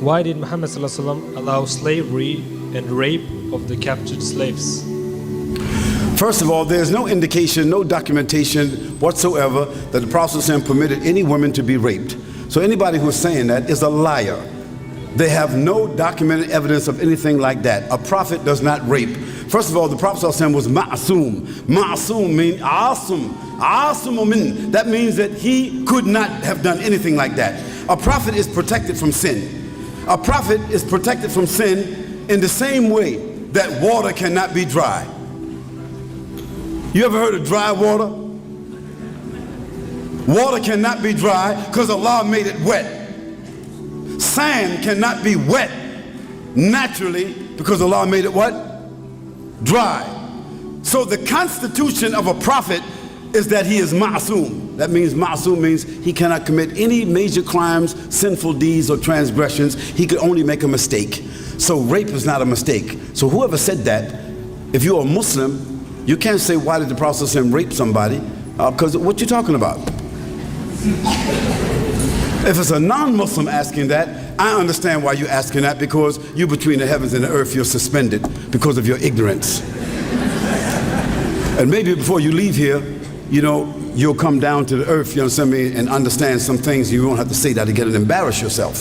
Why did Muhammad ﷺ allow slavery and rape of the captured slaves? First of all, there's no indication, no documentation whatsoever that the Prophet ﷺ permitted any woman to be raped. So anybody who's saying that is a liar. They have no documented evidence of anything like that. A prophet does not rape. First of all, the Prophet ﷺ was ma'asum. Ma'asum means asum. Asum min. That means that he could not have done anything like that. A prophet is protected from sin. A prophet is protected from sin in the same way that water cannot be dry. You ever heard of dry water? Water cannot be dry because Allah made it wet. Sand cannot be wet naturally because Allah made it what? Dry. So the constitution of a prophet is that he is ma'asum. That means ma'asum means he cannot commit any major crimes, sinful deeds or transgressions. He could only make a mistake. So rape is not a mistake. So whoever said that, if you're a Muslim, you can't say why did the Prophet ﷺ rape somebody, because what you talking about? If it's a non-Muslim asking that, I understand why you're asking that, because you between the heavens and the earth, you're suspended because of your ignorance. And maybe before you leave here, you know, you'll come down to the earth, you understand me, and understand some things. You won't have to say that again and embarrass yourself.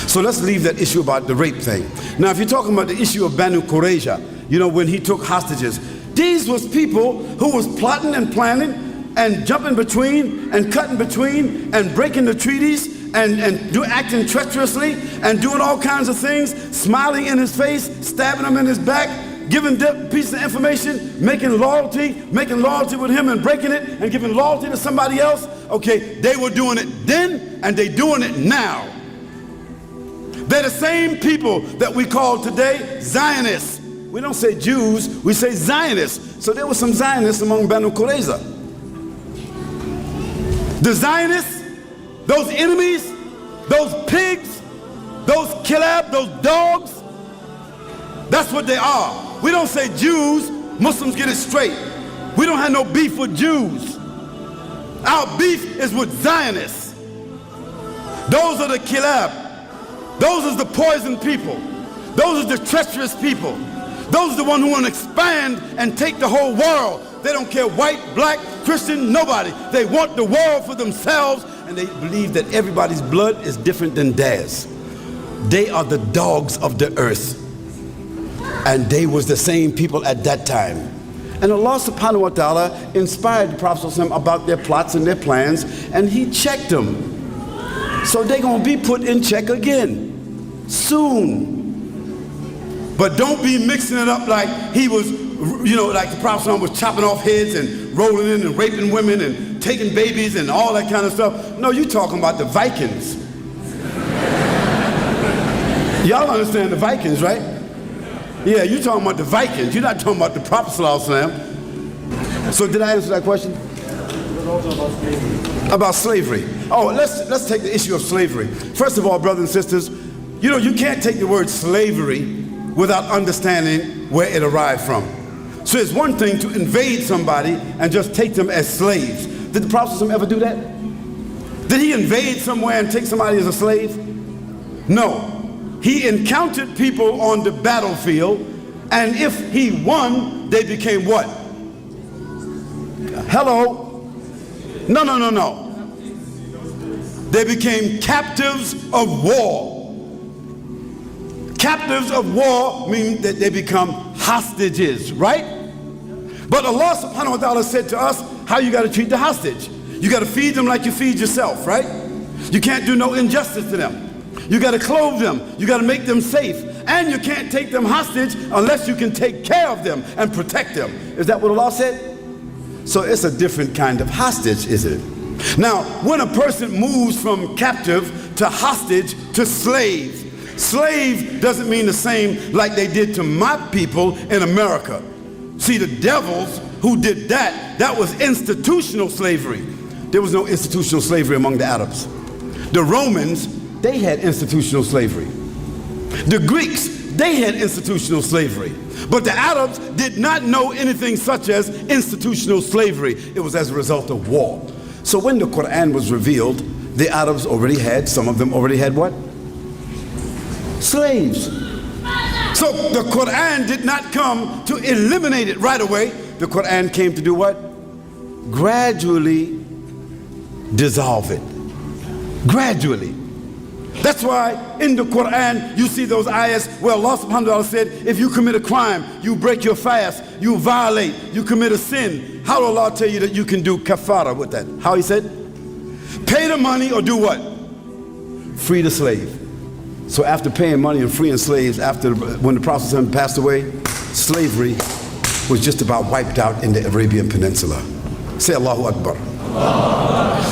So let's leave that issue about the rape thing. Now, if you're talking about the issue of Banu Qurayza, you know, when he took hostages, these was people who was plotting and planning and jumping between and cutting between and breaking the treaties and acting treacherously and doing all kinds of things, smiling in his face, stabbing him in his back, giving pieces of information, making loyalty with him and breaking it and giving loyalty to somebody else. Okay, they were doing it then and they doing it now. They're the same people that we call today Zionists. We don't say Jews, we say Zionists. So there were some Zionists among Banu Qurayza. The Zionists, those enemies, those pigs, those kilab, those dogs, that's what they are. We don't say Jews, Muslims get it straight. We don't have no beef with Jews. Our beef is with Zionists. Those are the kilab. Those are the poison people. Those are the treacherous people. Those are the ones who want to expand and take the whole world. They don't care white, black, Christian, nobody. They want the world for themselves, and they believe that everybody's blood is different than theirs. They are the dogs of the earth. And they was the same people at that time. And Allah subhanahu wa ta'ala inspired the Prophet ﷺ about their plots and their plans, and he checked them. So they're going to be put in check again soon. But don't be mixing it up like he was, you know, like the Prophet ﷺ was chopping off heads and rolling in and raping women and taking babies and all that kind of stuff. No, you're talking about the Vikings. Y'all understand the Vikings, right? Yeah, you're talking about the Vikings. You're not talking about the Prophet ﷺ. So did I answer that question? About slavery. Oh, let's take the issue of slavery. First of all, brothers and sisters, you know, you can't take the word slavery without understanding where it arrived from. So it's one thing to invade somebody and just take them as slaves. Did the Prophet ﷺ ever do that? Did he invade somewhere and take somebody as a slave? No. He encountered people on the battlefield, and if he won, they became what? Hello? No. They became captives of war. Captives of war mean that they become hostages, right? But Allah subhanahu wa ta'ala said to us how you got to treat the hostage. You got to feed them like you feed yourself, right? You can't do no injustice to them. You got to clothe them. You got to make them safe. And you can't take them hostage unless you can take care of them and protect them. Is that what Allah said? So it's a different kind of hostage, isn't it? Now, when a person moves from captive to hostage to slave, slave doesn't mean the same like they did to my people in America. See, the devils who did that, that was institutional slavery. There was no institutional slavery among the Arabs. The Romans, they had institutional slavery. The Greeks, they had institutional slavery. But the Arabs did not know anything such as institutional slavery. It was as a result of war. So when the Quran was revealed, the Arabs already had, some of them already had what? slaves. So the Quran did not come to eliminate it right away. The Quran came to do what? Gradually dissolve it. Gradually. That's why in the Quran you see those ayahs where Allah subhanahu wa ta'ala said, if you commit a crime, you break your fast, you violate, you commit a sin. How will Allah tell you that you can do kafara with that? How he said? Pay the money or do what? Free the slave. So after paying money and freeing slaves, when the Prophet passed away, slavery was just about wiped out in the Arabian Peninsula. Say Allahu Akbar.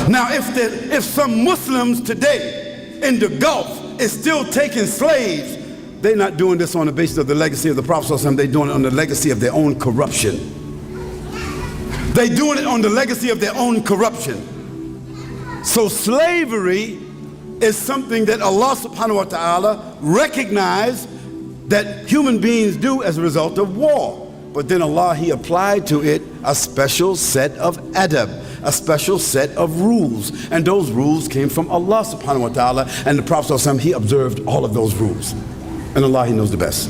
Now if some Muslims today in the Gulf is still taking slaves, they're not doing this on the basis of the legacy of the Prophet, they're doing it on the legacy of their own corruption. They're doing it on the legacy of their own corruption. So slavery is something that Allah subhanahu wa ta'ala recognized that human beings do as a result of war. But then Allah, He applied to it a special set of adab, a special set of rules. And those rules came from Allah subhanahu wa ta'ala, and the Prophet, he observed all of those rules. And Allah, He knows the best.